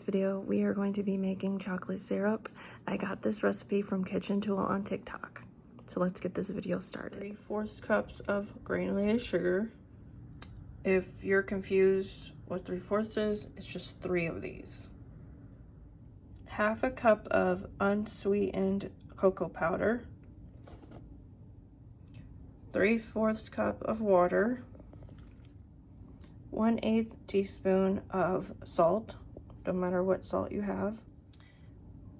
video, we are going to be making chocolate syrup. I got this recipe from Kitchen Tool on TikTok. So let's get this video started. 3/4 cups of granulated sugar. If you're confused what 3/4 is, it's just 3 of these. 1/2 cup of unsweetened cocoa powder. 3/4 cup of water. 1/8 teaspoon of salt, don't matter what salt you have.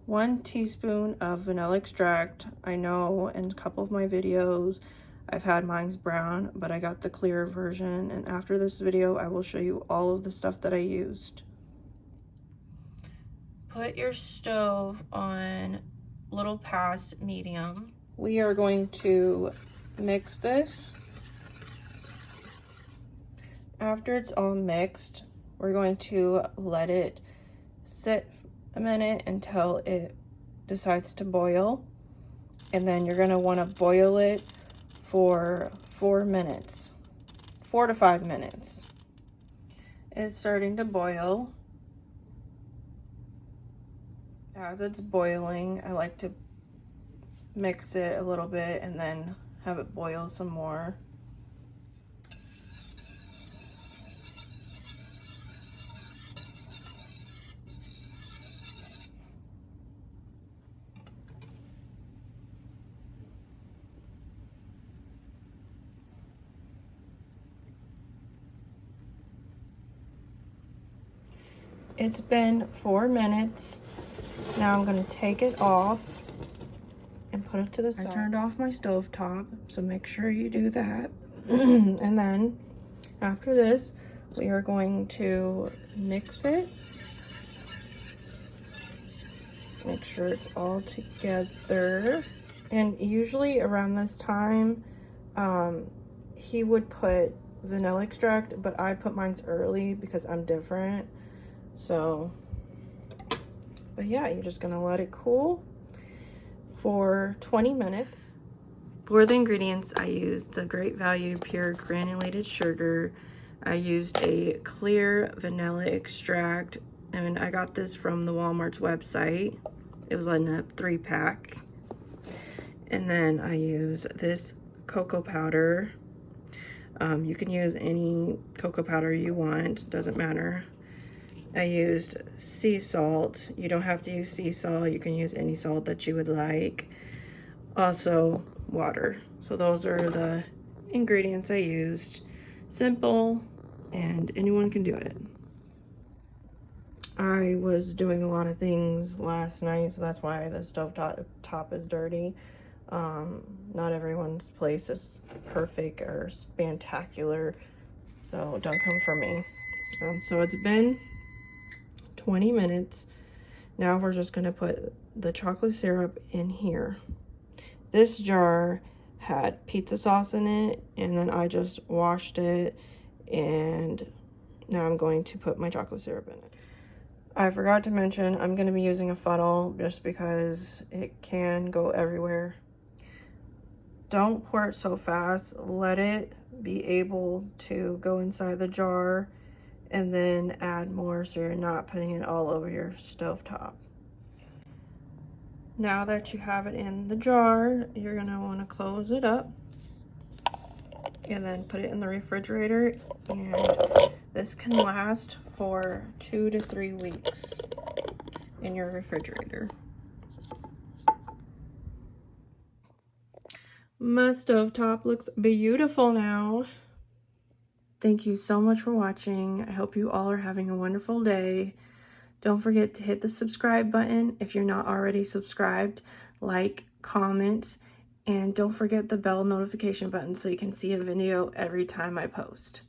1 teaspoon of vanilla extract. I know in a couple of my videos I've had mine's brown, but I got the clear version, and after this video I will show you all of the stuff that I used. Put your stove on little past medium. We are going to mix this. After it's all mixed, we're going to let it sit a minute until it decides to boil. And then you're going to want to boil it for 4 minutes, 4 to 5 minutes. It's starting to boil. As it's boiling, I like to mix it a little bit and then have it boil some more. It's been 4 minutes. Now I'm going to take it off and put it to the side. I turned off my stove top, so make sure you do that. And then after this, we are going to mix it. Make sure it's all together. And usually around this time, he would put vanilla extract, but I put mine's early because I'm different. So, but yeah, you're just gonna let it cool for 20 minutes. For the ingredients, I used the Great Value Pure Granulated Sugar. I used a clear vanilla extract, and I got this from the Walmart's website. It was in a 3-pack. And then I use this cocoa powder. You can use any cocoa powder you want, doesn't matter. I used sea salt. You don't have to use sea salt. You can use any salt that you would like. Also, water. So those are the ingredients I used. Simple, and anyone can do it. I was doing a lot of things last night, so that's why the stove top is dirty. Not everyone's place is perfect or spectacular, so don't come for me. So it's been 20 minutes. Now we're just going to put the chocolate syrup in here. This jar had pizza sauce in it, and then I just washed it, and now I'm going to put my chocolate syrup in it. I forgot to mention I'm going to be using a funnel just because it can go everywhere. Don't pour it so fast. Let it be able to go inside the jar and then add more so you're not putting it all over your stovetop. Now that you have it in the jar, you're going to want to close it up and then put it in the refrigerator, and this can last for 2 to 3 weeks in your refrigerator. My stovetop looks beautiful now. Thank you so much for watching. I hope you all are having a wonderful day. Don't forget to hit the subscribe button if you're not already subscribed. Like, comment, and don't forget the bell notification button so you can see a video every time I post.